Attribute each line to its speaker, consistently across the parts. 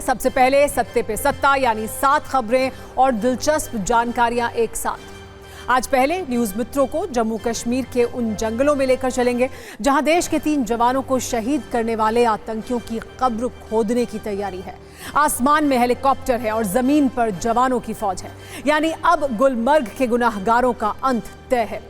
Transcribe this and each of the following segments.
Speaker 1: सबसे पहले सत्ते पे सत्ता, यानी 7 खबरें और दिलचस्प जानकारियां एक साथ। आज पहले न्यूज मित्रों को जम्मू कश्मीर के उन जंगलों में लेकर चलेंगे जहां देश के 3 जवानों को शहीद करने वाले आतंकियों की कब्र खोदने की तैयारी है। आसमान में हेलीकॉप्टर है और जमीन पर जवानों की फौज है, यानी अब गुलमर्ग के गुनाहगारों का अंत तय है।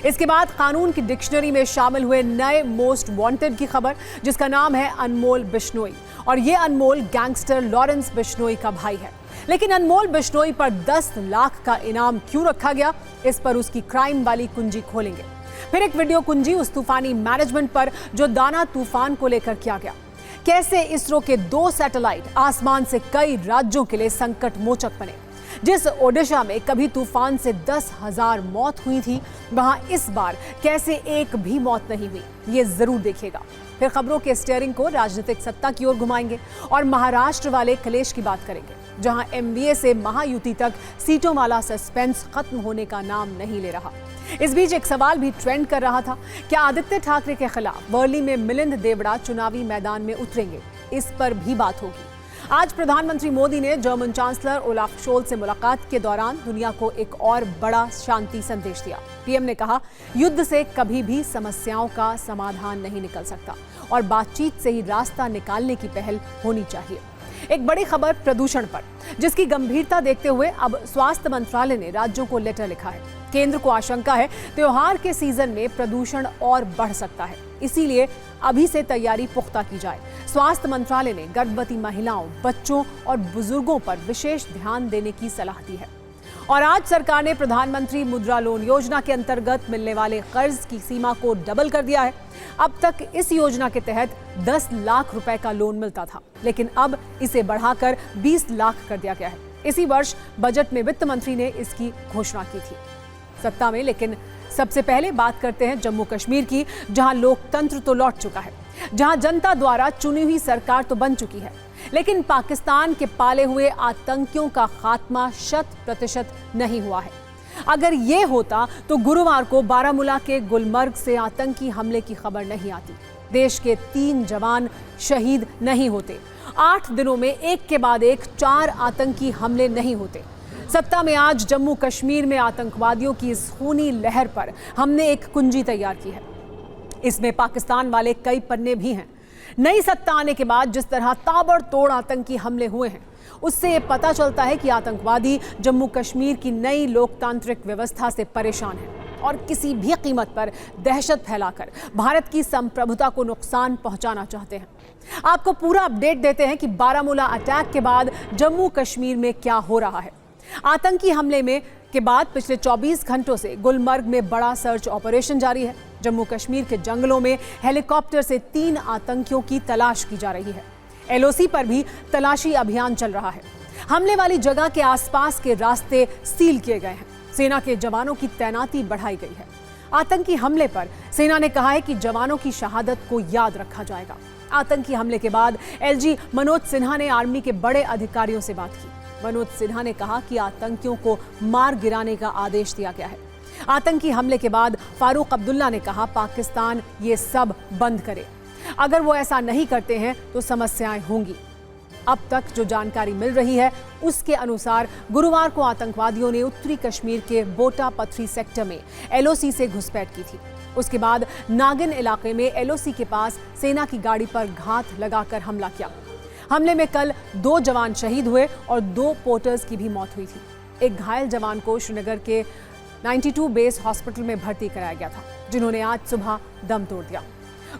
Speaker 1: इसके बाद कानून की डिक्शनरी में शामिल हुए नए मोस्ट वांटेड की खबर, जिसका नाम है अनमोल बिश्नोई, और ये अनमोल गैंगस्टर लॉरेंस बिश्नोई का भाई है। लेकिन अनमोल बिश्नोई पर 10 लाख का इनाम क्यों रखा गया, इस पर उसकी क्राइम वाली कुंजी खोलेंगे। फिर एक वीडियो कुंजी उस तूफानी मैनेजमेंट पर जो दाना तूफान को लेकर किया गया। कैसे इसरो के 2 सैटेलाइट आसमान से कई राज्यों के लिए संकट मोचक बने। जिस ओडिशा में कभी तूफान से 10,000 मौत हुई थी, वहां इस बार कैसे एक भी मौत नहीं हुई, ये जरूर देखिएगा। फिर खबरों के स्टीयरिंग को राजनीतिक सत्ता की ओर घुमाएंगे और महाराष्ट्र वाले कलेश की बात करेंगे, जहां एमबीए से महायुति तक सीटों वाला सस्पेंस खत्म होने का नाम नहीं ले रहा। इस बीच एक सवाल भी ट्रेंड कर रहा था, क्या आदित्य ठाकरे के खिलाफ वर्ली में मिलिंद देवड़ा चुनावी मैदान में उतरेंगे? इस पर भी बात होगी। आज प्रधानमंत्री मोदी ने जर्मन चांसलर ओलाफ शोल्ज से मुलाकात के दौरान दुनिया को एक और बड़ा शांति संदेश दिया। पीएम ने कहा, युद्ध से कभी भी समस्याओं का समाधान नहीं निकल सकता और बातचीत से ही रास्ता निकालने की पहल होनी चाहिए। एक बड़ी खबर प्रदूषण पर, जिसकी गंभीरता देखते हुए अब स्वास्थ्य मंत्रालय ने राज्यों को लेटर लिखा है। केंद्र को आशंका है त्योहार के सीजन में प्रदूषण और बढ़ सकता है, इसीलिए अभी से तैयारी पुख्ता की जाए। स्वास्थ्य मंत्रालय ने गर्भवती महिलाओं, बच्चों और बुजुर्गों पर विशेष ध्यान देने की सलाह दी है। और आज सरकार ने प्रधानमंत्री मुद्रा लोन योजना के अंतर्गत मिलने वाले कर्ज की सीमा को डबल कर दिया है। अब तक इस योजना के तहत 10 लाख रुपए का लोन मिलता था, लेकिन अब इसे बढ़ाकर 20 लाख कर दिया गया है। इसी वर्ष बजट में वित्त मंत्री ने इसकी घोषणा की थी। सत्ता में लेकिन सबसे पहले बात करते हैं जम्मू कश्मीर की, जहां लोकतंत्र तो लौट चुका है, जहां जनता द्वारा चुनी हुई सरकार तो बन चुकी है, लेकिन पाकिस्तान के पाले हुए आतंकियों का खात्मा 100% नहीं हुआ है। अगर ये होता तो गुरुवार को बारामूला के गुलमर्ग से आतंकी हमले की खबर नहीं आती, देश के 3 जवान शहीद नहीं होते, 8 दिनों में एक के बाद एक 4 आतंकी हमले नहीं होते। सत्ता में आज जम्मू कश्मीर में आतंकवादियों की इस खूनी लहर पर हमने एक कुंजी तैयार की है। इसमें पाकिस्तान वाले कई पन्ने भी हैं। नई सत्ता आने के बाद जिस तरह ताबड़तोड़ आतंकी हमले हुए हैं, उससे ये पता चलता है कि आतंकवादी जम्मू कश्मीर की नई लोकतांत्रिक व्यवस्था से परेशान हैं और किसी भी कीमत पर दहशत फैलाकर भारत की संप्रभुता को नुकसान पहुंचाना चाहते हैं। आपको पूरा अपडेट देते हैं कि बारामूला अटैक के बाद जम्मू कश्मीर में क्या हो रहा है। आतंकी हमले में के बाद पिछले 24 घंटों से गुलमर्ग में बड़ा सर्च ऑपरेशन जारी है। जम्मू कश्मीर के जंगलों में हेलीकॉप्टर से 3 आतंकियों की तलाश की जा रही है। एलओसी पर भी तलाशी अभियान चल रहा है। हमले वाली जगह के आसपास के रास्ते सील किए गए हैं। सेना के जवानों की तैनाती बढ़ाई गई है। आतंकी हमले पर सेना ने कहा है कि जवानों की शहादत को याद रखा जाएगा। आतंकी हमले के बाद एलजी मनोज सिन्हा ने आर्मी के बड़े अधिकारियों से बात की। मनोज सिन्हा ने कहा कि आतंकियों को मार गिराने का आदेश दिया गया है। आतंकी हमले के बाद फारूक अब्दुल्ला ने कहा, पाकिस्तान ये सब बंद करे। अगर वो ऐसा नहीं करते हैं तो समस्याएं होंगी। अब तक जो जानकारी मिल रही है उसके अनुसार गुरुवार को आतंकवादियों ने उत्तरी कश्मीर के बोटा पथरी सेक्टर में एलओसी से घुसपैठ की थी। उसके बाद नागिन इलाके में एलओसी के पास सेना की गाड़ी पर घात लगाकर हमला किया। हमले में कल 2 जवान शहीद हुए और 2 पोर्टर्स की भी मौत हुई थी। एक घायल जवान को श्रीनगर के 92 बेस हॉस्पिटल में भर्ती कराया गया था, जिन्होंने आज सुबह दम तोड़ दिया।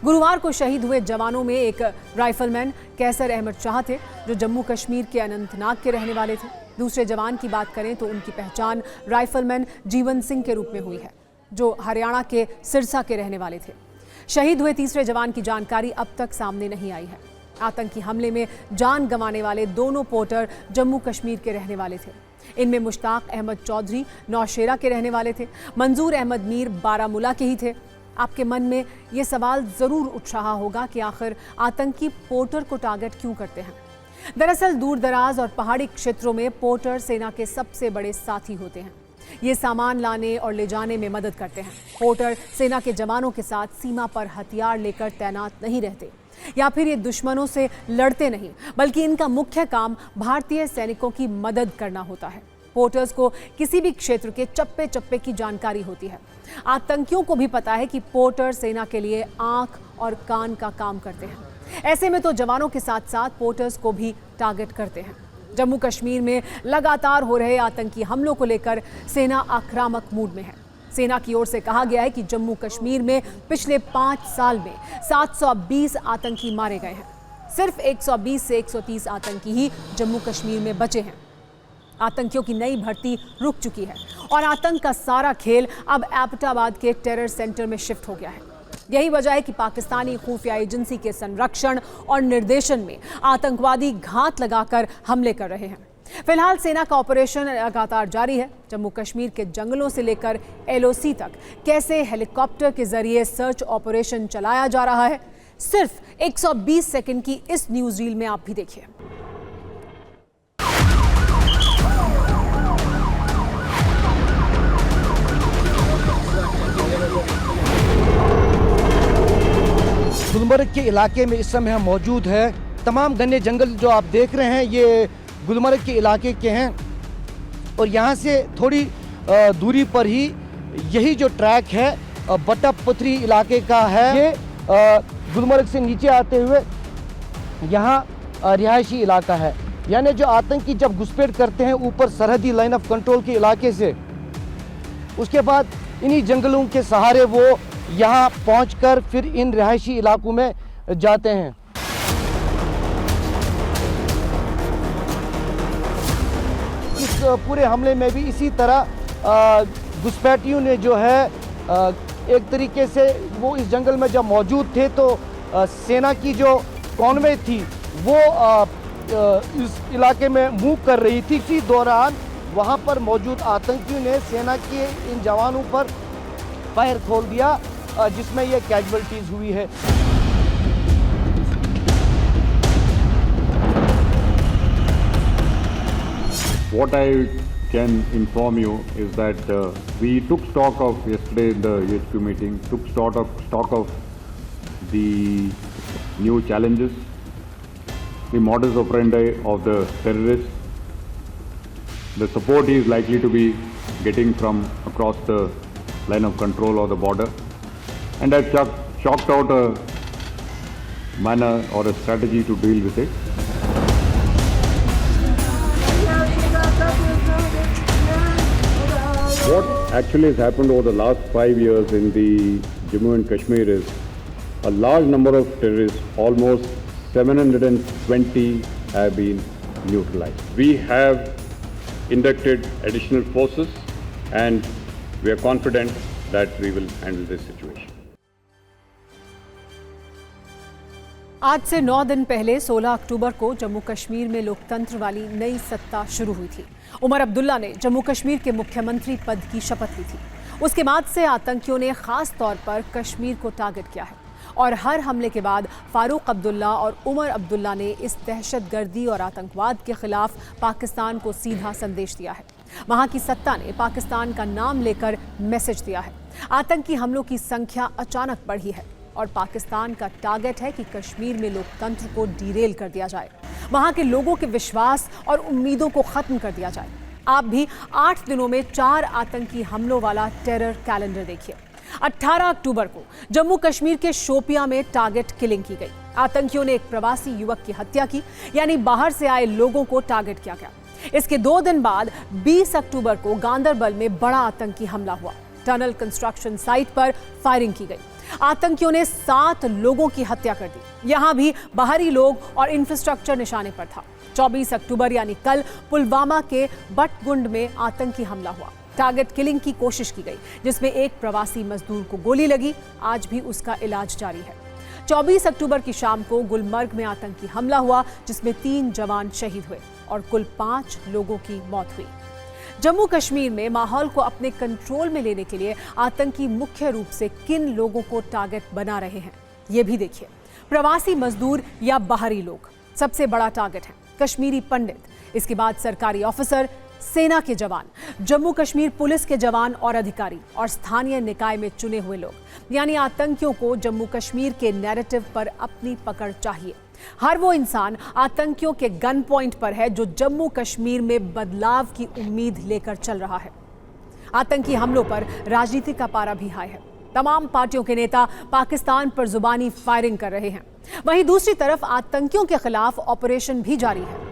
Speaker 1: गुरुवार को शहीद हुए जवानों में एक राइफलमैन कैसर अहमद शाह थे, जो जम्मू कश्मीर के अनंतनाग के रहने वाले थे। दूसरे जवान की बात करें तो उनकी पहचान राइफलमैन जीवन सिंह के रूप में हुई है, जो हरियाणा के सिरसा के रहने वाले थे। शहीद हुए तीसरे जवान की जानकारी अब तक सामने नहीं आई है। आतंकी हमले में जान गंवाने वाले दोनों पोर्टर जम्मू कश्मीर के रहने वाले थे। इनमें मुश्ताक अहमद चौधरी नौशेरा के रहने वाले थे। मंजूर अहमद मीर बारामूला के ही थे। आपके मन में ये सवाल जरूर उठ रहा होगा कि आखिर आतंकी पोर्टर को टारगेट क्यों करते हैं। दरअसल दूर दराज और पहाड़ी क्षेत्रों में पोर्टर सेना के सबसे बड़े साथी होते हैं। ये सामान लाने और ले जाने में मदद करते हैं। पोर्टर सेना के जवानों के साथ सीमा पर हथियार लेकर तैनात नहीं रहते। या फिर ये दुश्मनों से लड़ते नहीं, बल्कि इनका मुख्य काम भारतीय सैनिकों की मदद करना होता है। पोर्टर्स को किसी भी क्षेत्र के चप्पे चप्पे की जानकारी होती है। आतंकियों को भी पता है कि पोर्टर सेना के लिए आंख और कान का काम करते हैं। ऐसे में तो जवानों के साथ साथ पोर्टर्स को भी टारगेट करते हैं। जम्मू कश्मीर में लगातार हो रहे आतंकी हमलों को लेकर सेना आक्रामक मूड में है। सेना की ओर से कहा गया है कि जम्मू कश्मीर में पिछले 5 साल में 720 आतंकी मारे गए हैं। सिर्फ 120 से 130 आतंकी ही जम्मू कश्मीर में बचे हैं। आतंकियों की नई भर्ती रुक चुकी है और आतंक का सारा खेल अब एबटाबाद के टेरर सेंटर में शिफ्ट हो गया है। यही वजह है कि पाकिस्तानी खुफिया एजेंसी के संरक्षण और निर्देशन में आतंकवादी घात लगाकर हमले कर रहे हैं। फिलहाल सेना का ऑपरेशन लगातार जारी है। जम्मू कश्मीर के जंगलों से लेकर LOC तक कैसे हेलीकॉप्टर के जरिए सर्च ऑपरेशन चलाया जा रहा है, सिर्फ 120 सेकंड की इस न्यूज रील में आप भी देखिए।
Speaker 2: गुलमर्ग के इलाके में इस समय हम मौजूद है। तमाम घने जंगल जो आप देख रहे हैं ये गुलमर्ग के इलाके के हैं और यहाँ से थोड़ी दूरी पर ही यही जो ट्रैक है बट्टा पथरी इलाके का है। ये गुलमर्ग से नीचे आते हुए यहाँ रिहायशी इलाका है। यानी जो आतंकी जब घुसपैठ करते हैं ऊपर सरहदी लाइन ऑफ कंट्रोल के इलाके से, उसके बाद इन्हीं जंगलों के सहारे वो यहाँ पहुंचकर फिर इन रिहायशी इलाकों में जाते हैं। इस पूरे हमले में भी इसी तरह घुसपैठियों ने जो है एक तरीके से वो इस जंगल में जब मौजूद थे तो सेना की जो कॉन्वे थी वो इस इलाके में मूव कर रही थी। इसी दौरान वहाँ पर मौजूद आतंकियों ने सेना के इन जवानों पर फायर खोल दिया, जिसमें ये कैजुअल्टीज हुई है।
Speaker 3: What I can inform you is that we took stock of yesterday in the HQ meeting, took stock of the new challenges, the modus operandi of the terrorists, the support he is likely to be getting from across the line of control or the border, and I've chalked out a manner or a strategy to deal with it. What actually has happened over the last 5 years in the Jammu and Kashmir is a large number of terrorists, almost 720 have been neutralized. We have inducted additional forces and we are confident that we will handle this situation.
Speaker 1: आज से 9 दिन पहले 16 अक्टूबर को जम्मू कश्मीर में लोकतंत्र वाली नई सत्ता शुरू हुई थी। उमर अब्दुल्ला ने जम्मू कश्मीर के मुख्यमंत्री पद की शपथ ली थी। उसके बाद से आतंकियों ने खास तौर पर कश्मीर को टारगेट किया है और हर हमले के बाद फारूक अब्दुल्ला और उमर अब्दुल्ला ने इस दहशतगर्दी और आतंकवाद के खिलाफ पाकिस्तान को सीधा संदेश दिया है। वहां की सत्ता ने पाकिस्तान का नाम लेकर मैसेज दिया है। आतंकी हमलों की संख्या अचानक बढ़ी है और पाकिस्तान का टारगेट है कि कश्मीर में लोकतंत्र को डीरेल कर दिया जाए, वहां के लोगों के विश्वास और उम्मीदों को खत्म कर दिया जाए। आप भी 8 दिनों में 4 आतंकी हमलों वाला टेरर कैलेंडर देखिए। 18 अक्टूबर को जम्मू कश्मीर के शोपियां में टारगेट किलिंग की गई। आतंकियों ने एक प्रवासी युवक की हत्या की, यानी बाहर से आए लोगों को टारगेट किया गया। इसके 2 दिन बाद 20 अक्टूबर को गांदरबल में बड़ा आतंकी हमला हुआ। टनल कंस्ट्रक्शन साइट पर फायरिंग की गई। आतंकियों ने 7 लोगों की हत्या कर दी। यहां भी बाहरी लोग और इंफ्रास्ट्रक्चर निशाने पर था। 24 अक्टूबर यानी कल पुलवामा के बटगुंड में आतंकी हमला हुआ। टारगेट किलिंग की कोशिश की गई, जिसमें एक प्रवासी मजदूर को गोली लगी। आज भी उसका इलाज जारी है। 24 अक्टूबर की शाम को गुलमर्ग में आतंकी हमला हुआ, जिसमें 3 जवान शहीद हुए और कुल 5 लोगों की मौत हुई। जम्मू कश्मीर में माहौल को अपने कंट्रोल में लेने के लिए आतंकी मुख्य रूप से किन लोगों को टारगेट बना रहे हैं, ये भी देखिए। प्रवासी मजदूर या बाहरी लोग सबसे बड़ा टारगेट है। कश्मीरी पंडित, इसके बाद सरकारी ऑफिसर, सेना के जवान, जम्मू कश्मीर पुलिस के जवान और अधिकारी और स्थानीय निकाय में चुने हुए लोग, यानी आतंकियों को जम्मू कश्मीर के नैरेटिव पर अपनी पकड़ चाहिए। हर वो इंसान आतंकियों के गन पॉइंट पर है जो जम्मू कश्मीर में बदलाव की उम्मीद लेकर चल रहा है। आतंकी हमलों पर राजनीति का पारा भी हाई है। तमाम पार्टियों के नेता पाकिस्तान पर जुबानी फायरिंग कर रहे हैं। वहीं दूसरी तरफ आतंकियों के खिलाफ ऑपरेशन भी जारी है।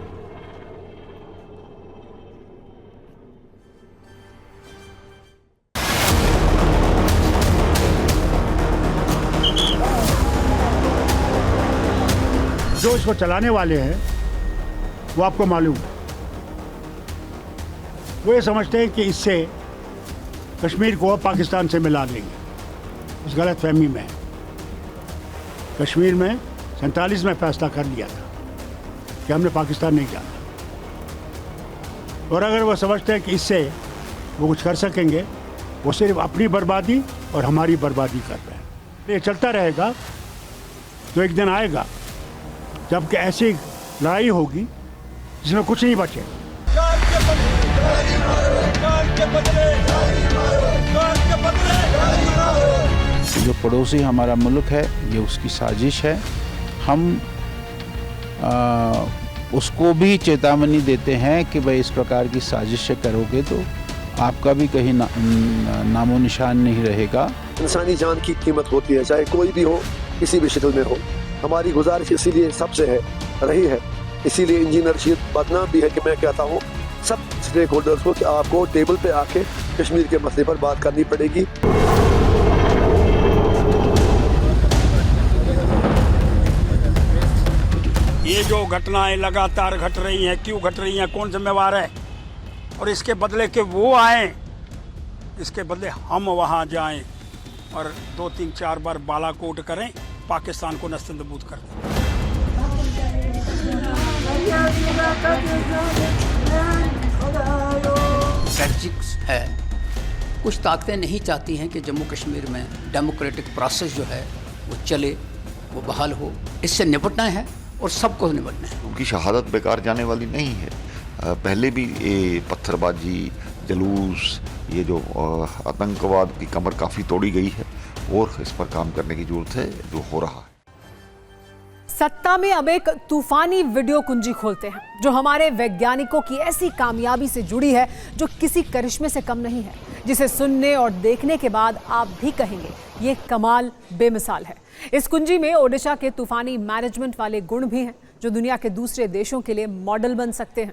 Speaker 4: जो इसको चलाने वाले हैं वो आपको मालूम है। वो ये समझते हैं कि इससे कश्मीर को पाकिस्तान से मिला देंगे। उस गलत फहमी में कश्मीर में 47 में फैसला कर लिया था कि हमने पाकिस्तान नहीं जाना, और अगर वो समझते हैं कि इससे वो कुछ कर सकेंगे, वो सिर्फ अपनी बर्बादी और हमारी बर्बादी कर रहे हैं। ये चलता रहेगा तो एक दिन आएगा जबकि ऐसी लड़ाई होगी जिसमें कुछ नहीं बचेगा।
Speaker 5: जो पड़ोसी हमारा मुल्क है, ये उसकी साजिश है। हम उसको भी चेतावनी देते हैं कि भाई इस प्रकार की साजिशें करोगे तो आपका भी कहीं नामो निशान नहीं रहेगा।
Speaker 6: इंसानी जान की कीमत होती है, चाहे कोई भी हो, किसी भी शक्ल में हो। हमारी गुजारिश इसीलिए सबसे है रही है, इसीलिए इंजीनियर शीर बदनाम भी है कि मैं कहता हूँ सब स्टेक होल्डर्स को कि आपको टेबल पे आके कश्मीर के मसले पर बात करनी पड़ेगी।
Speaker 4: ये जो घटनाएं लगातार घट रही हैं, क्यों घट रही हैं, कौन जिम्मेवार है? और इसके बदले के वो आए, इसके बदले हम वहाँ जाएं और 2, 3, 4 बार बालाकोट करें, पाकिस्तान को नस्तनबूद कर दें।
Speaker 7: स्ट्रैटेजिक्स है। कुछ ताकतें नहीं चाहती हैं कि जम्मू कश्मीर में डेमोक्रेटिक प्रोसेस जो है वो चले, वो बहाल हो। इससे निपटना है और सबको निपटना है।
Speaker 8: उनकी शहादत बेकार जाने वाली नहीं है। पहले भी ये पत्थरबाजी, जुलूस, ये जो आतंकवाद की कमर काफ़ी तोड़ी गई है और इस पर काम करने की जरूरत है जो हो रहा है।
Speaker 1: सत्ता में अब एक तूफानी वीडियो कुंजी खोलते हैं जो हमारे वैज्ञानिकों की ऐसी कामयाबी से जुड़ी है जो किसी करिश्मे से कम नहीं है, जिसे सुनने और देखने के बाद आप भी कहेंगे ये कमाल बेमिसाल है। इस कुंजी में ओडिशा के तूफानी मैनेजमेंट वाले गुण भी हैं जो दुनिया के दूसरे देशों के लिए मॉडल बन सकते हैं।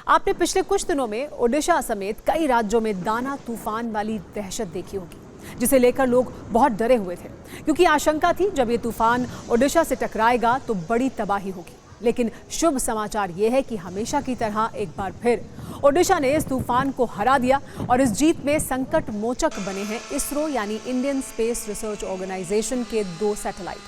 Speaker 1: आपने पिछले कुछ दिनों में ओडिशा समेत कई राज्यों में दाना तूफान वाली दहशत देखी होगी, जिसे लेकर लोग बहुत डरे हुए थे क्योंकि आशंका थी जब ये तूफान ओडिशा से टकराएगा तो बड़ी तबाही होगी। लेकिन शुभ समाचार ये है कि हमेशा की तरह एक बार फिर ओडिशा ने इस तूफान को हरा दिया और इस जीत में संकट मोचक बने हैं इसरो यानी इंडियन स्पेस रिसर्च ऑर्गेनाइजेशन के 2 सैटेलाइट,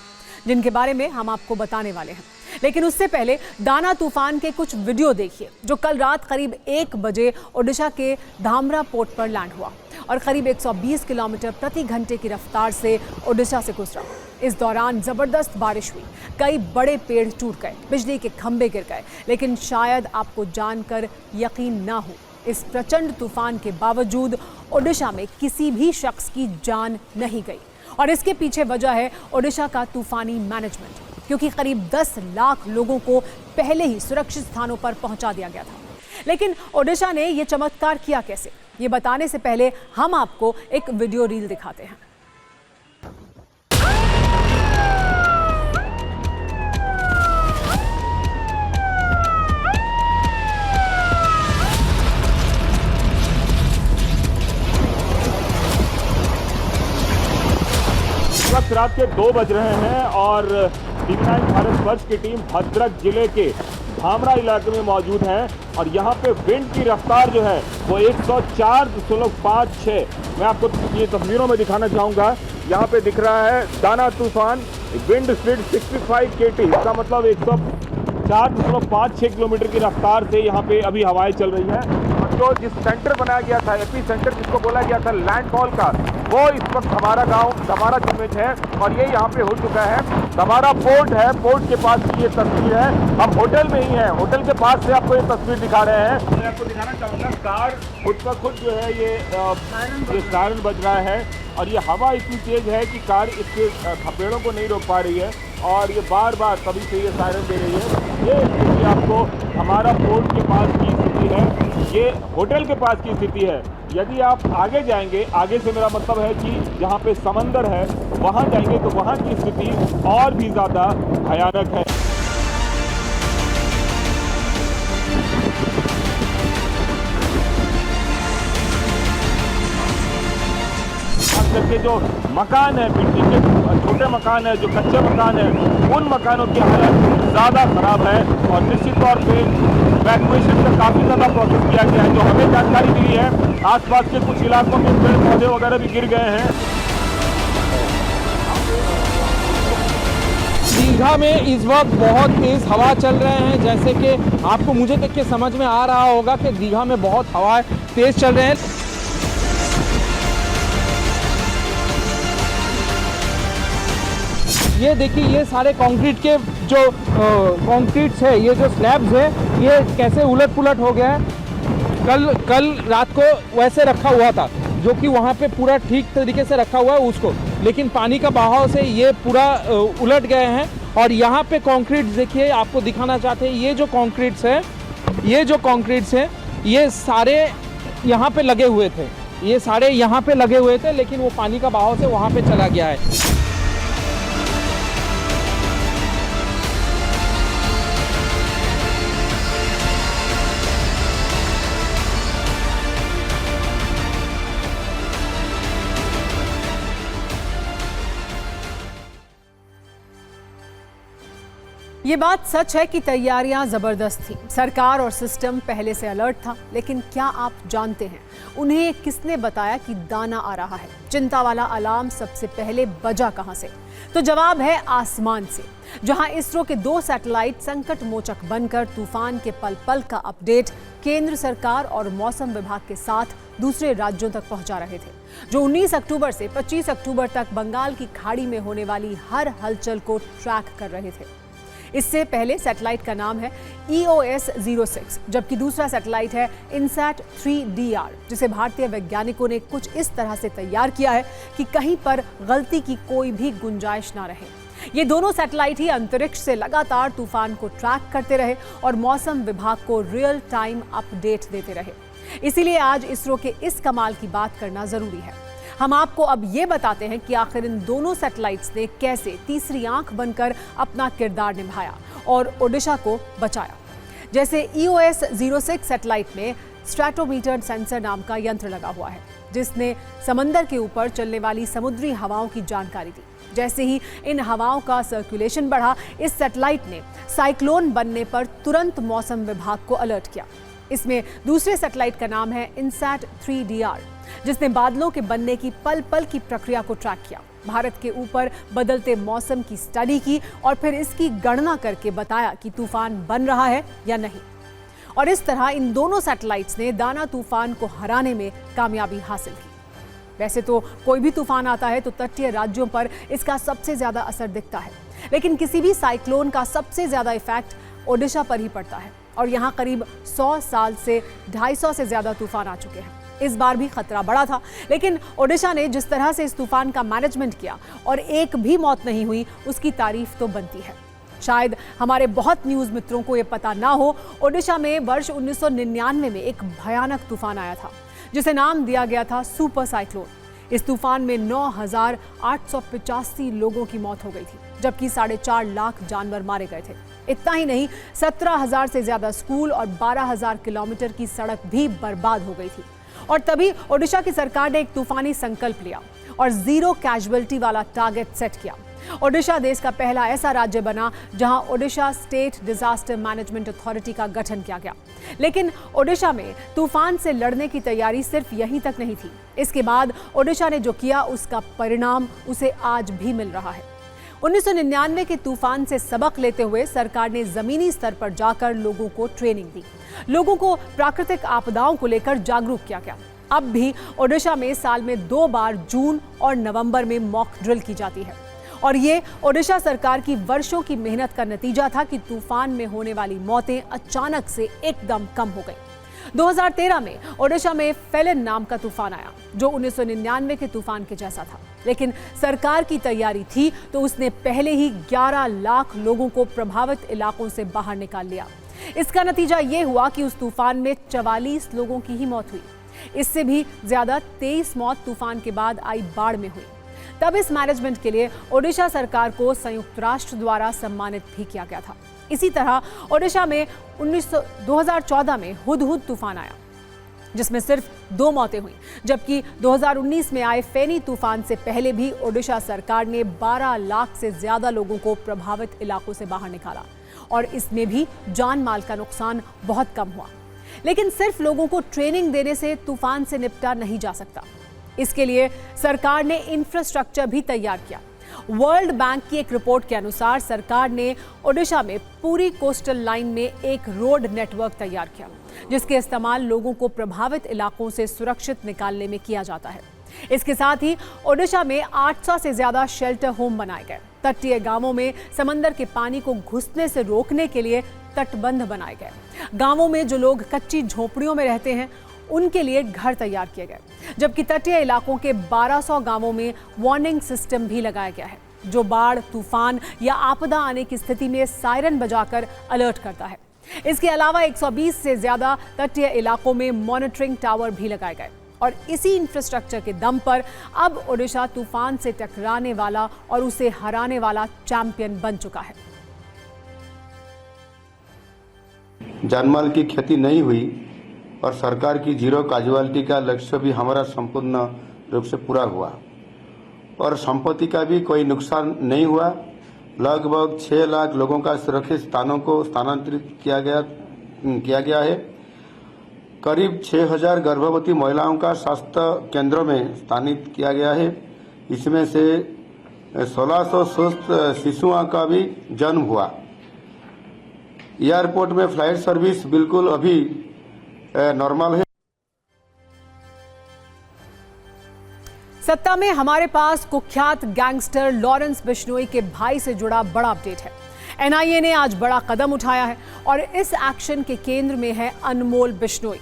Speaker 1: जिनके बारे में हम आपको बताने वाले हैं। लेकिन उससे पहले दाना तूफान के कुछ वीडियो देखिए जो कल रात करीब 1 बजे ओडिशा के धामरा पोर्ट पर लैंड हुआ और करीब 120 किलोमीटर प्रति घंटे की रफ्तार से ओडिशा से गुजरा। इस दौरान जबरदस्त बारिश हुई, कई बड़े पेड़ टूट गए, बिजली के खंभे गिर गए। लेकिन शायद आपको जानकर यकीन ना हो, इस प्रचंड तूफान के बावजूद ओडिशा में किसी भी शख्स की जान नहीं गई। और इसके पीछे वजह है ओडिशा का तूफानी मैनेजमेंट, क्योंकि करीब 10 लाख लोगों को पहले ही सुरक्षित स्थानों पर पहुंचा दिया गया था। लेकिन ओडिशा ने यह चमत्कार किया कैसे, ये बताने से पहले हम आपको एक वीडियो रील दिखाते हैं।
Speaker 9: वक्त रात के 2 बज रहे हैं और टीवी9 भारत वर्ष की टीम भद्रक जिले के धामरा इलाके में मौजूद है और यहाँ पे विंड की रफ्तार जो है वो 104.56 मैं आपको ये तस्वीरों में दिखाना चाहूँगा। यहाँ पे दिख रहा है दाना तूफान, विंड स्पीड 65 kT, इसका मतलब 104.56 किलोमीटर की रफ्तार से यहाँ पे अभी हवाएं चल रही हैं। और जो जिस सेंटर बनाया गया था, एपी सेंटर जिसको बोला गया था लैंडफॉल का, वो इस वक्त हमारा गांव धमारा में है और ये यहाँ पे हो चुका है। धमारा पोर्ट है, पोर्ट के पास की ये तस्वीर है। हम होटल में ही हैं, होटल के पास से आपको ये तस्वीर दिखा रहे हैं। मैं आपको दिखाना चाहूँगा, कार खुद का खुद जो है ये सायरन बज रहा है और ये हवा इतनी तेज है कि कार इसके थपेड़ों को नहीं रोक पा रही है और ये बार बार तभी से ये सायरन दे रही है। ये स्थिति आपको हमारा पोर्ट के पास की स्थिति है, ये होटल के पास की स्थिति है। यदि आप आगे जाएंगे, आगे से मेरा मतलब है कि जहाँ पे समंदर है वहाँ जाएंगे तो वहाँ की स्थिति और भी ज़्यादा भयानक है। के जो मकान है, मिट्टी के छोटे मकान है, जो कच्चे मकान है, उन मकानों की हालत ज़्यादा खराब है और निश्चित तौर पे इवैक्यूएशन का काफ़ी ज़्यादा प्रोसेस किया गया है। जो हमें जानकारी मिली है, आसपास के कुछ इलाकों में पेड़ पौधे वगैरह भी गिर गए हैं।
Speaker 10: दीघा में इस वक्त बहुत तेज हवा चल रहे हैं, जैसे कि आपको मुझे देख के समझ में आ रहा होगा कि दीघा में बहुत हवा तेज चल रहे हैं। ये देखिए, ये सारे कंक्रीट के जो कंक्रीट्स है, ये जो स्लैब्स है, ये कैसे उलट पुलट हो गया है। कल रात को वैसे रखा हुआ था, जो कि वहाँ पे पूरा ठीक तरीके से रखा हुआ है उसको, लेकिन पानी का बहाव से ये पूरा उलट गए हैं। और यहाँ पे कंक्रीट देखिए, आपको दिखाना चाहते हैं, ये जो कंक्रीट्स हैं, ये सारे यहाँ पे लगे हुए थे, ये सारे यहाँ पे लगे हुए थे, लेकिन वो पानी का बहाव से वहाँ पे चला गया है।
Speaker 1: ये बात सच है कि तैयारियां जबरदस्त थी, सरकार और सिस्टम पहले से अलर्ट था। लेकिन क्या आप जानते हैं उन्हें किसने बताया कि दाना आ रहा है? चिंता वाला अलार्म सबसे पहले बजा कहां से? तो जवाब है आसमान से, जहां इसरो के 2 सैटेलाइट संकट मोचक बनकर तूफान के पल पल का अपडेट केंद्र सरकार और मौसम विभाग के साथ दूसरे राज्यों तक पहुंचा रहे थे, जो 19 अक्टूबर से 25 अक्टूबर तक बंगाल की खाड़ी में होने वाली हर हलचल को ट्रैक कर रहे थे। इससे पहले सैटेलाइट का नाम है EOS-06, जबकि दूसरा सैटेलाइट है INSAT-3DR, जिसे भारतीय वैज्ञानिकों ने कुछ इस तरह से तैयार किया है कि कहीं पर गलती की कोई भी गुंजाइश ना रहे। ये दोनों सैटेलाइट ही अंतरिक्ष से लगातार तूफान को ट्रैक करते रहे और मौसम विभाग को रियल टाइम अपडेट देते रहे। इसीलिए आज इसरो के इस कमाल की बात करना जरूरी है। हम आपको अब ये बताते हैं कि आखिर इन दोनों सैटेलाइट्स ने कैसे तीसरी आंख बनकर अपना किरदार निभाया और ओडिशा को बचाया। जैसे EOS-06 सैटेलाइट में स्ट्रैटोमीटर सेंसर नाम का यंत्र लगा हुआ है, जिसने समंदर के ऊपर चलने वाली समुद्री हवाओं की जानकारी दी। जैसे ही इन हवाओं का सर्कुलेशन बढ़ा, इस सैटेलाइट ने साइक्लोन बनने पर तुरंत मौसम विभाग को अलर्ट किया। इसमें दूसरे सैटेलाइट का नाम है INSAT-3DR, जिसने बादलों के बनने की पल पल की प्रक्रिया को ट्रैक किया, भारत के ऊपर बदलते मौसम की स्टडी की और फिर इसकी गणना करके बताया कि तूफान बन रहा है या नहीं। और इस तरह इन दोनों सैटेलाइट्स ने दाना तूफान को हराने में कामयाबी हासिल की। वैसे तो कोई भी तूफान आता है तो तटीय राज्यों पर इसका सबसे ज्यादा असर दिखता है, लेकिन किसी भी साइक्लोन का सबसे ज्यादा इफेक्ट ओडिशा पर ही पड़ता है और यहाँ करीब 100 साल से 250 से ज्यादा तूफान आ चुके हैं। इस बार भी खतरा बड़ा था, लेकिन ओडिशा ने जिस तरह से इस तूफान का मैनेजमेंट किया और एक भी मौत नहीं हुई, उसकी तारीफ तो बनती है। शायद हमारे बहुत न्यूज मित्रों को यह पता ना हो, ओडिशा में वर्ष 1999 में एक भयानक तूफान आया था, जिसे नाम दिया गया था सुपर साइक्लोन। इस तूफान में 9,885 लोगों की मौत हो गई थी, जबकि 4.5 लाख जानवर मारे गए थे। इतना ही नहीं, 17,000 से ज्यादा स्कूल और 12,000 किलोमीटर की सड़क भी बर्बाद हो गई थी। और तभी ओडिशा की सरकार ने एक तूफानी संकल्प लिया और 0 कैजुअलिटी वाला टारगेट सेट किया। ओडिशा देश का पहला ऐसा राज्य बना जहां Odisha state disaster management authority का गठन किया गया। लेकिन ओडिशा में तूफान से लड़ने की तैयारी सिर्फ यहीं तक नहीं थी। इसके बाद ओडिशा ने जो किया, उसका परिणाम उसे आज भी मिल रहा है। 1999 के तूफान से सबक लेते हुए सरकार ने जमीनी स्तर पर जाकर लोगों को ट्रेनिंग दी, लोगों को प्राकृतिक आपदाओं को लेकर जागरूक किया गया। अब भी ओडिशा में साल में 2 बार जून और नवंबर में मॉक ड्रिल की जाती है और ये ओडिशा सरकार की वर्षों की मेहनत का नतीजा था कि तूफान में होने वाली मौतें अचानक से एकदम कम हो गई। 2013 में ओडिशा में फेलन नाम का तूफान आया जो 1999 के तूफान के जैसा था, लेकिन सरकार की तैयारी थी तो उसने पहले ही 11 लाख लोगों को प्रभावित इलाकों से बाहर निकाल लिया। इसका नतीजा ये हुआ कि उस तूफान में 44 लोगों की ही मौत हुई। इससे भी ज्यादा 23 मौत तूफान के बाद आई बाढ़ में हुई। तब इस मैनेजमेंट के लिए ओडिशा सरकार को संयुक्त राष्ट्र द्वारा सम्मानित भी किया गया था। इसी तरह ओडिशा में 2014 में हुदहुद तूफान आया जिसमें सिर्फ 2 मौतें हुई, जबकि 2019 में आए फेनी तूफान से पहले भी ओडिशा सरकार ने 12 लाख से ज्यादा लोगों को प्रभावित इलाकों से बाहर निकाला और इसमें भी जान माल का नुकसान बहुत कम हुआ। लेकिन सिर्फ लोगों को ट्रेनिंग देने से तूफान से निपटा नहीं जा सकता। इसके लिए सरकार ने इंफ्रास्ट्रक्चर भी तैयार किया। वर्ल्ड बैंक की एक रिपोर्ट के अनुसार सरकार ने ओडिशा में पूरी कोस्टल लाइन में एक रोड नेटवर्क तैयार किया जिसके इस्तेमाल लोगों को प्रभावित इलाकों से सुरक्षित निकालने में किया जाता है। इसके साथ ही ओडिशा में 800 से ज्यादा शेल्टर होम बनाए गए। तटीय गांवों में समंदर के पानी को घुसने से रोकने के लिए तटबंध बनाए गए। गांवों में जो लोग कच्ची झोपड़ियों में रहते हैं उनके लिए घर तैयार किए गए, जबकि तटीय इलाकों के 1200 गांवों में वार्निंग सिस्टम भी लगाया गया है जो बाढ़, तूफान या आपदा आने की स्थिति में सायरन बजाकर अलर्ट करता है। इसके अलावा 120 से ज्यादा तटीय इलाकों में मॉनिटरिंग टावर भी लगाए गए और इसी इंफ्रास्ट्रक्चर के दम पर अब ओडिशा तूफान से टकराने वाला और उसे हराने वाला चैंपियन बन चुका है।
Speaker 11: जानमाल की क्षति नहीं हुई और सरकार की 0 कैजुअलिटी का लक्ष्य भी हमारा संपूर्ण रूप से पूरा हुआ और संपत्ति का भी कोई नुकसान नहीं हुआ। लगभग 6 लाख लोगों का सुरक्षित स्थानों को स्थानांतरित किया गया है। करीब 6000 गर्भवती महिलाओं का स्वास्थ्य केंद्रों में स्थानित किया गया है। इसमें से 1600 स्वस्थ शिशुओं का भी जन्म हुआ। एयरपोर्ट में फ्लाइट सर्विस बिल्कुल अभी नॉर्मल है।
Speaker 1: सत्ता में हमारे पास कुख्यात गैंगस्टर लॉरेंस बिश्नोई के भाई से जुड़ा बड़ा अपडेट है। एनआईए ने आज बड़ा कदम उठाया है और इस एक्शन के केंद्र में है अनमोल बिश्नोई।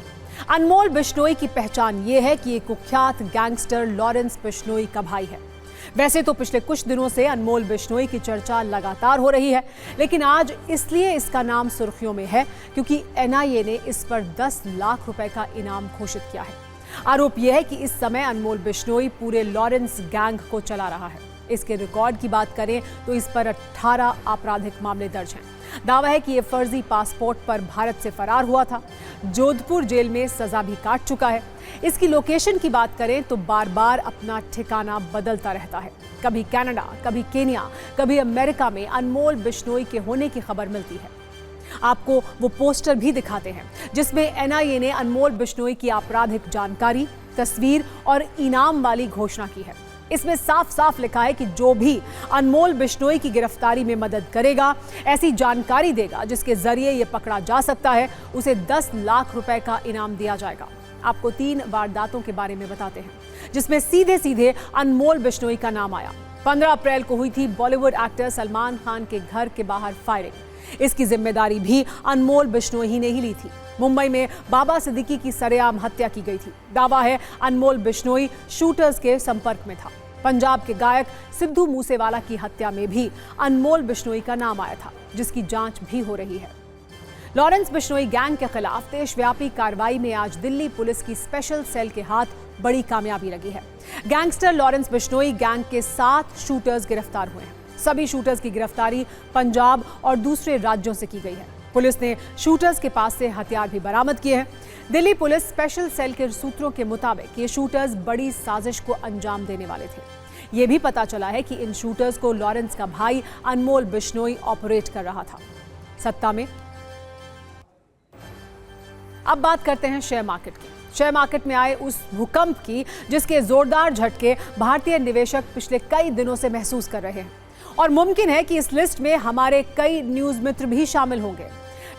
Speaker 1: अनमोल बिश्नोई की पहचान ये है कि ये कुख्यात गैंगस्टर लॉरेंस बिश्नोई का भाई है। वैसे तो पिछले कुछ दिनों से अनमोल बिश्नोई की चर्चा लगातार हो रही है, लेकिन आज इसलिए इसका नाम सुर्खियों में है क्योंकि एनआईए ने इस पर 10 लाख रुपए का इनाम घोषित किया है। आरोप यह है कि इस समय अनमोल बिश्नोई पूरे लॉरेंस गैंग को चला रहा है। इसके रिकॉर्ड की बात करें तो इस पर 18 आपराधिक मामले दर्ज हैं। दावा है कि ये फर्जी पासपोर्ट पर भारत से फरार हुआ था, जोधपुर जेल में सजा भी काट चुका है। इसकी लोकेशन की बात करें तो बार बार अपना ठिकाना बदलता रहता है। कभी कनाडा, कभी केन्या, कभी अमेरिका में अनमोल बिश्नोई के होने की खबर मिलती है। आपको वो पोस्टर भी दिखाते हैं जिसमें एनआईए ने अनमोल बिश्नोई की आपराधिक जानकारी, तस्वीर और इनाम वाली घोषणा की है। इसमें साफ साफ लिखा है कि जो भी अनमोल बिश्नोई की गिरफ्तारी में मदद करेगा, ऐसी जानकारी देगा जिसके जरिए ये पकड़ा जा सकता है, उसे 10 लाख रुपए का इनाम दिया जाएगा। आपको 3 वारदातों के बारे में बताते हैं जिसमें सीधे सीधे अनमोल बिश्नोई का नाम आया। 15 अप्रैल को हुई थी बॉलीवुड एक्टर सलमान खान के घर के बाहर फायरिंग। इसकी जिम्मेदारी भी अनमोल बिश्नोई ही ने ही ली थी। मुंबई में बाबा सिद्दीकी की सरेआम हत्या की गई थी। दावा है अनमोल बिश्नोई शूटर्स के संपर्क में था। पंजाब के गायक सिद्धू मूसेवाला की हत्या में भी अनमोल बिश्नोई का नाम आया था, जिसकी जांच भी हो रही है। लॉरेंस बिश्नोई गैंग के खिलाफ देशव्यापी कार्रवाई में आज दिल्ली पुलिस की स्पेशल सेल के हाथ बड़ी कामयाबी लगी है। गैंगस्टर लॉरेंस बिश्नोई गैंग के 7 शूटर्स गिरफ्तार हुए हैं। सभी शूटर्स की गिरफ्तारी पंजाब और दूसरे राज्यों से की गई है। पुलिस ने शूटर्स के पास से हथियार भी बरामद किए हैं। दिल्ली पुलिस स्पेशल सेल के सूत्रों के मुताबिक ये शूटर्स बड़ी साजिश को अंजाम देने वाले थे। ये भी पता चला है कि इन शूटर्स को लॉरेंस का भाई अनमोल बिश्नोई ऑपरेट कर रहा था। सत्ता में अब बात करते हैं शेयर मार्केट की। शेयर मार्केट में आए उस भूकंप की जिसके जोरदार झटके भारतीय निवेशक पिछले कई दिनों से महसूस कर रहे हैं और मुमकिन है कि इस लिस्ट में हमारे कई न्यूज मित्र भी शामिल होंगे।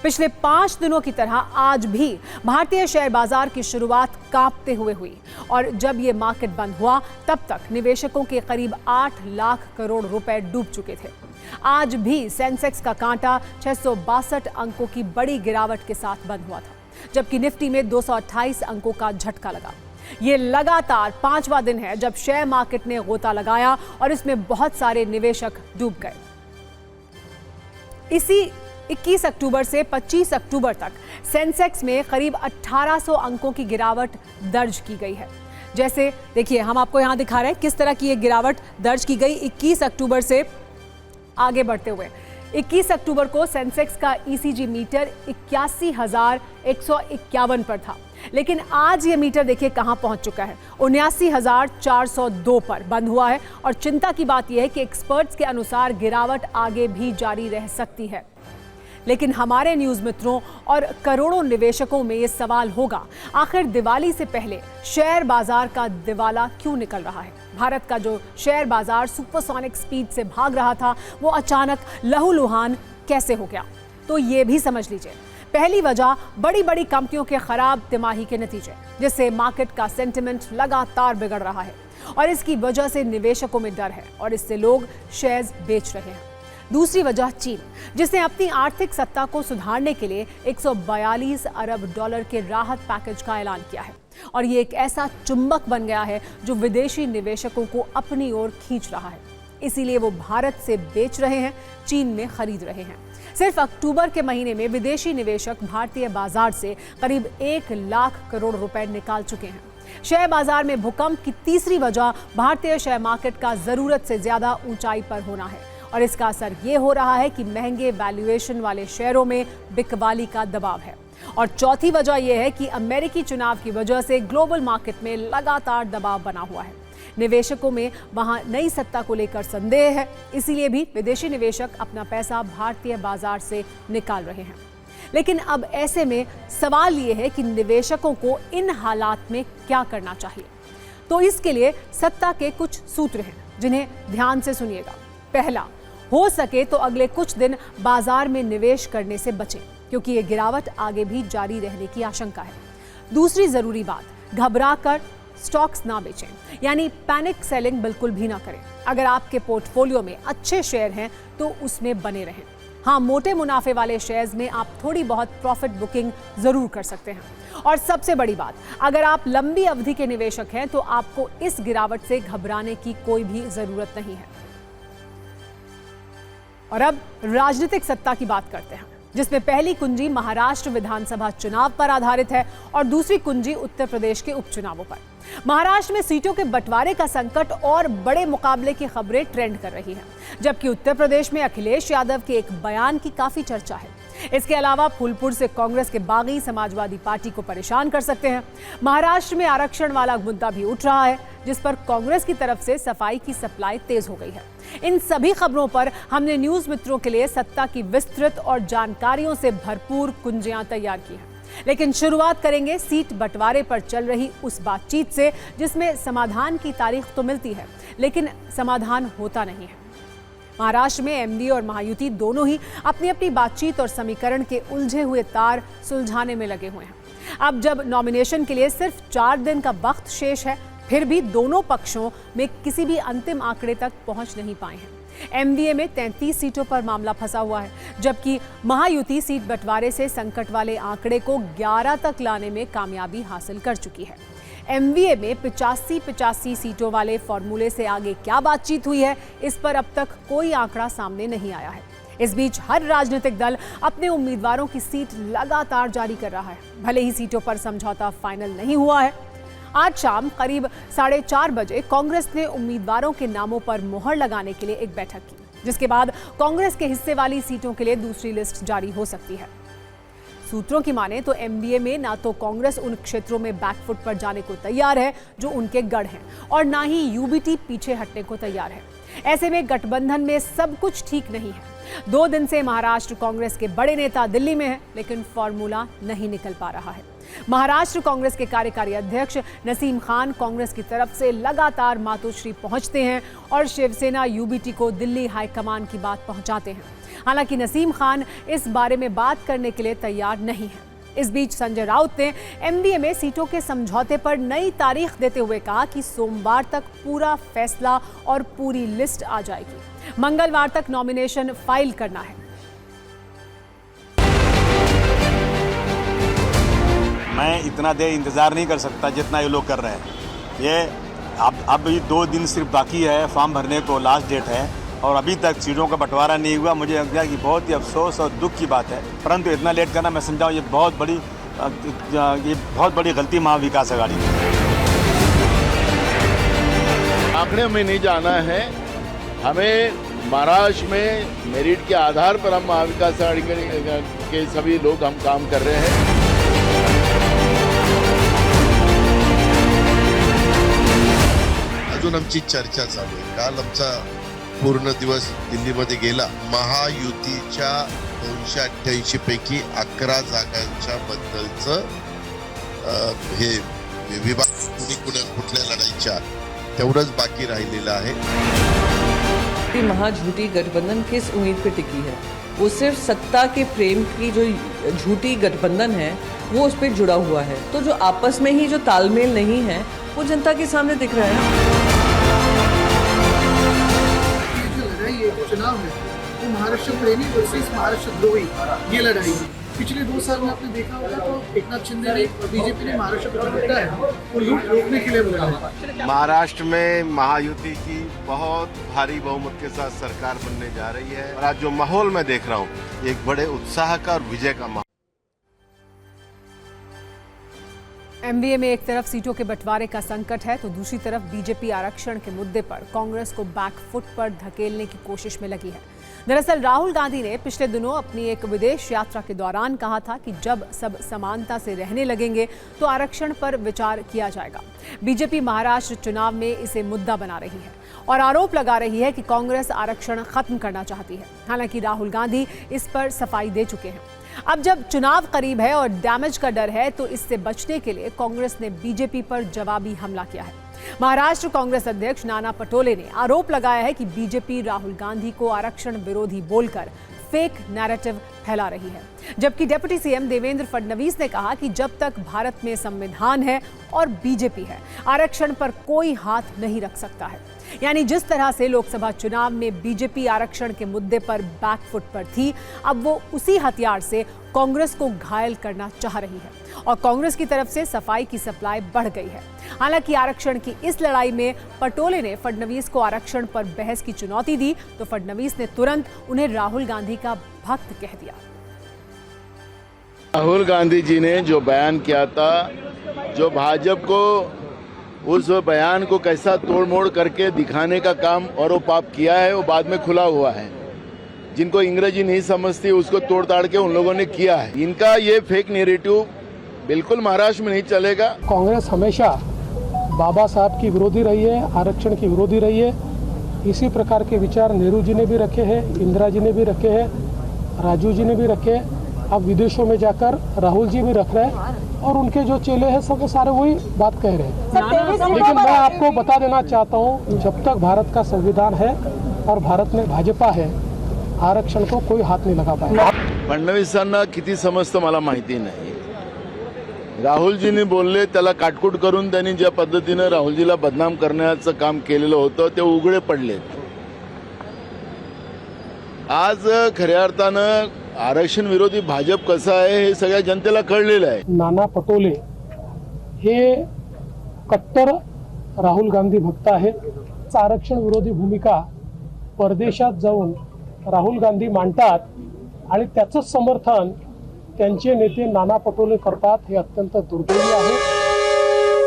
Speaker 1: पिछले 5 दिनों की तरह आज भी भारतीय शेयर बाजार की शुरुआत कांपते हुए हुई और जब ये मार्केट बंद हुआ तब तक निवेशकों के करीब 8 लाख करोड़ रुपए डूब चुके थे। आज भी सेंसेक्स का कांटा 662 अंकों की बड़ी गिरावट के साथ बंद हुआ था, जबकि निफ्टी में 228 अंकों का झटका लगा। ये लगातार 5वां दिन है जब शेयर मार्केट ने गोता लगाया और इसमें बहुत सारे निवेशक डूब गए। इसी 21 अक्टूबर से 25 अक्टूबर तक सेंसेक्स में करीब 1800 अंकों की गिरावट दर्ज की गई है। जैसे देखिए, हम आपको यहां दिखा रहे हैं किस तरह की ये गिरावट दर्ज की गई 21 अक्टूबर से आगे बढ़ते हुए। 21 अक्टूबर को सेंसेक्स का ईसीजी मीटर 81,151 पर था, लेकिन आज ये मीटर देखिए कहां पहुंच चुका है, 79,402 पर बंद हुआ है। और चिंता की बात यह है कि एक्सपर्ट्स के अनुसार गिरावट आगे भी जारी रह सकती है। लेकिन हमारे न्यूज मित्रों और करोड़ों निवेशकों में ये सवाल होगा, आखिर दिवाली से पहले शेयर बाजार का दिवाला क्यों निकल रहा है? भारत का जो शेयर बाजार सुपरसोनिक स्पीड से भाग रहा था, वो अचानक लहूलुहान कैसे हो गया? तो ये भी समझ लीजिए। पहली वजह बड़ी बड़ी कंपनियों के खराब तिमाही के नतीजे, जिससे मार्केट का सेंटिमेंट लगातार बिगड़ रहा है और इसकी वजह से निवेशकों में डर है और इससे लोग शेयर्स बेच रहे हैं। दूसरी वजह चीन, जिसने अपनी आर्थिक सत्ता को सुधारने के लिए 142 अरब डॉलर के राहत पैकेज का ऐलान किया है और ये एक ऐसा चुंबक बन गया है जो विदेशी निवेशकों को अपनी ओर खींच रहा है। इसीलिए वो भारत से बेच रहे हैं, चीन में खरीद रहे हैं। सिर्फ अक्टूबर के महीने में विदेशी निवेशक भारतीय बाजार से करीब 1 लाख करोड़ रुपए निकाल चुके हैं। शेयर बाजार में भूकंप की तीसरी वजह भारतीय शेयर मार्केट का जरूरत से ज्यादा ऊंचाई पर होना है और इसका असर ये हो रहा है कि महंगे वैल्यूएशन वाले शेयरों में बिकवाली का दबाव है। और चौथी वजह यह है कि अमेरिकी चुनाव की वजह से ग्लोबल मार्केट में लगातार दबाव बना हुआ है। निवेशकों में वहां नई सत्ता को लेकर संदेह है, इसीलिए भी विदेशी निवेशक अपना पैसा भारतीय बाजार से निकाल रहे हैं। लेकिन अब ऐसे में सवाल ये है कि निवेशकों को इन हालात में क्या करना चाहिए? तो इसके लिए सत्ता के कुछ सूत्र हैं जिन्हें ध्यान से सुनिएगा। पहला, हो सके तो अगले कुछ दिन बाजार में निवेश करने से बचें, क्योंकि ये गिरावट आगे भी जारी रहने की आशंका है। दूसरी जरूरी बात, घबराकर स्टॉक्स ना बेचें, यानी पैनिक सेलिंग बिल्कुल भी ना करें। अगर आपके पोर्टफोलियो में अच्छे शेयर हैं तो उसमें बने रहें। हाँ, मोटे मुनाफे वाले शेयर्स में आप थोड़ी बहुत प्रॉफिट बुकिंग जरूर कर सकते हैं। और सबसे बड़ी बात, अगर आप लंबी अवधि के निवेशक हैं तो आपको इस गिरावट से घबराने की कोई भी जरूरत नहीं है। और अब राजनीतिक सत्ता की बात करते हैं, जिसमें पहली कुंजी महाराष्ट्र विधानसभा चुनाव पर आधारित है और दूसरी कुंजी उत्तर प्रदेश के उपचुनावों पर। महाराष्ट्र में सीटों के बंटवारे का संकट और बड़े मुकाबले की खबरें ट्रेंड कर रही हैं, जबकि उत्तर प्रदेश में अखिलेश यादव के एक बयान की काफी चर्चा है। इसके अलावा फूलपुर से कांग्रेस के बागी समाजवादी पार्टी को परेशान कर सकते हैं। महाराष्ट्र में आरक्षण वाला मुद्दा भी उठ रहा है, जिस पर कांग्रेस की तरफ से सफाई की सप्लाई तेज हो गई है। इन सभी खबरों पर हमने न्यूज मित्रों के लिए सत्ता की विस्तृत और जानकारियों से भरपूर कुंजियां तैयार की हैं। लेकिन शुरुआत करेंगे सीट बंटवारे पर चल रही उस बातचीत से, जिसमें समाधान की तारीख तो मिलती है लेकिन समाधान होता नहीं है। महाराष्ट्र में एमडी और महायुति दोनों ही अपनी अपनी बातचीत और समीकरण के उलझे हुए तार सुलझाने में लगे हुए हैं। अब जब नॉमिनेशन के लिए सिर्फ 4 दिन का वक्त शेष है, फिर भी दोनों पक्षों में किसी भी अंतिम आंकड़े तक पहुंच नहीं पाए हैं। एमडीए में 33 सीटों पर मामला फंसा हुआ है, जबकि महायुति सीट बंटवारे से संकट वाले आंकड़े को 11 तक लाने में कामयाबी हासिल कर चुकी है। एमवीए में 85 सीटों वाले फॉर्मूले से आगे क्या बातचीत हुई है, इस पर अब तक कोई आंकड़ा सामने नहीं आया है। इस बीच हर राजनीतिक दल अपने उम्मीदवारों की सीट लगातार जारी कर रहा है, भले ही सीटों पर समझौता फाइनल नहीं हुआ है। आज शाम करीब 4:30 बजे कांग्रेस ने उम्मीदवारों के नामों पर मोहर लगाने के लिए एक बैठक की, जिसके बाद कांग्रेस के हिस्से वाली सीटों के लिए दूसरी लिस्ट जारी हो सकती है। सूत्रों की माने तो एमडीए में ना तो कांग्रेस उन क्षेत्रों में बैकफुट पर जाने को तैयार है जो उनके गढ़ हैं, और ना ही यूबीटी पीछे हटने को तैयार है। ऐसे में गठबंधन में सब कुछ ठीक नहीं है। 2 दिन से महाराष्ट्र कांग्रेस के बड़े नेता दिल्ली में हैं, लेकिन फॉर्मूला नहीं निकल पा रहा है। महाराष्ट्र कांग्रेस के कार्यकारी अध्यक्ष नसीम खान कांग्रेस की तरफ से लगातार मातोश्री पहुंचते हैं और शिवसेना यूबीटी को दिल्ली हाईकमान की बात पहुंचाते हैं। हालांकि नसीम खान इस बारे में बात करने के लिए तैयार नहीं है। इस बीच संजय राउत ने एमबीए में सीटों के समझौते पर नई तारीख देते हुए कहा कि सोमवार तक पूरा फैसला और पूरी लिस्ट आ जाएगी। मंगलवार तक नॉमिनेशन फाइल करना है।
Speaker 12: मैं इतना देर इंतज़ार नहीं कर सकता जितना ये लोग कर रहे हैं। ये अब 2 दिन सिर्फ बाकी है फॉर्म भरने को, लास्ट डेट है और अभी तक सीटों का बंटवारा नहीं हुआ। मुझे लगता है कि बहुत ही अफसोस और दुख की बात है, परंतु इतना लेट करना मैं समझा ये बहुत बड़ी गलती महाविकास आघाड़ी की।
Speaker 13: आंकड़े में नहीं जाना है, हमें महाराष्ट्र में मेरिट के आधार पर हम महाविकास आघाड़ी के सभी लोग हम काम कर रहे हैं।
Speaker 14: अजून आमची चर्चा चालू आहे। काल आमचा पूर्ण दिवस दिल्लीमध्ये गेला। महायुतीच्या 288 पैकी 11 जागांच्या बद्दलचं हे विभाग कुठल्या लढाईच्या तेवढंच बाकी राहिलेलं आहे।
Speaker 15: महाझूठी गठबंधन किस उम्मीद पे टिकी है? वो सिर्फ सत्ता के प्रेम की जो झूठी गठबंधन है वो उस पर जुड़ा हुआ है। तो जो आपस में ही जो तालमेल नहीं है वो जनता के सामने दिख रहा है।
Speaker 16: चुनाव है वो महाराष्ट्र प्रेमी वर्सेस महाराष्ट्र द्रोही ये लड़ाई है। पिछले 2 साल में आपने देखा होगा तो एकनाथ शिंदे ने बीजेपी ने महाराष्ट्र प्रतिबद्धता है वो लूट रोकने के लिए बोला है।
Speaker 14: महाराष्ट्र में महायुति की बहुत भारी बहुमत के साथ सरकार बनने जा रही है और आज जो माहौल मैं देख रहा हूँ एक बड़े उत्साह का और विजय का माहौल।
Speaker 1: एमबीए में एक तरफ सीटों के बंटवारे का संकट है तो दूसरी तरफ बीजेपी आरक्षण के मुद्दे पर कांग्रेस को बैकफुट पर धकेलने की कोशिश में लगी है। दरअसल राहुल गांधी ने पिछले दिनों अपनी एक विदेश यात्रा के दौरान कहा था कि जब सब समानता से रहने लगेंगे तो आरक्षण पर विचार किया जाएगा। बीजेपी महाराष्ट्र चुनाव में इसे मुद्दा बना रही है और आरोप लगा रही है कि कांग्रेस आरक्षण खत्म करना चाहती है। हालांकि राहुल गांधी इस पर सफाई दे चुके हैं। अब जब चुनाव करीब है और डैमेज का डर है तो इससे बचने के लिए कांग्रेस ने बीजेपी पर जवाबी हमला किया है। महाराष्ट्र कांग्रेस अध्यक्ष नाना पटोले ने आरोप लगाया है कि बीजेपी राहुल गांधी को आरक्षण विरोधी बोलकर फेक नैरेटिव फैला रही है, जबकि डिप्टी सीएम देवेंद्र फडणवीस ने कहा कि जब तक भारत में संविधान है और बीजेपी है आरक्षण पर कोई हाथ नहीं रख सकता है। यानी जिस तरह से लोकसभा चुनाव में बीजेपी आरक्षण के मुद्दे पर बैकफुट पर थी, अब वो उसी हथियार से कांग्रेस को घायल करना चाह रही है और कांग्रेस की तरफ से सफाई की सप्लाई बढ़ गई है। हालांकि आरक्षण की इस लड़ाई में पटोले ने फडणवीस को आरक्षण पर बहस की चुनौती दी तो फडणवीस ने तुरंत उन्हें राहुल गांधी का भक्त कह दिया।
Speaker 13: राहुल गांधी जी ने जो बयान किया था, जो भाजपा को उस बयान को कैसा तोड़ मोड़ करके दिखाने का काम और वो पाप किया है वो बाद में खुला हुआ है। जिनको अंग्रेजी नहीं समझती उसको तोड़ ताड़ के उन लोगों ने किया है। इनका ये फेक नैरेटिव बिल्कुल महाराष्ट्र में नहीं चलेगा।
Speaker 17: कांग्रेस हमेशा बाबा साहब की विरोधी रही है, आरक्षण की विरोधी रही है। इसी प्रकार के विचार नेहरू जी ने भी रखे हैं, इंदिरा जी ने भी रखे हैं, राजीव जी ने भी रखे हैं। अब विदेशों में जाकर राहुल जी भी रख रहे हैं और उनके जो चेले हैं सब सारे वही बात कह रहे हैं। लेकिन मैं आपको बता देना चाहता हूँ, जब तक भारत का संविधान है और भारत में भाजपा है, आरक्षण को कोई हाथ नहीं लगा पाएगा।
Speaker 13: फडणवीसांना किती समजतं मला माहिती नाही। राहुलजींनी बोलले त्याला काटकूट करून त्यांनी ज्या पद्धतीने राहुलजीला बदनाम करण्याचं काम केलेलं होतं ते उघडे पडले। आज खऱ्या अर्थानं आरक्षण विरोधी भाजप कसं आहे हे सगळ्या जनतेला कळलेलं आहे।
Speaker 17: नाना पटोले हे कट्टर राहुल गांधी भक्त आहेत। आरक्षण विरोधी भूमिका परदेशात जाऊन राहुल गांधी मांडतात आणि त्याचं समर्थन त्यांचे नेते नाना पटोले करतात, हे अत्यंत दुर्दैवी आहे।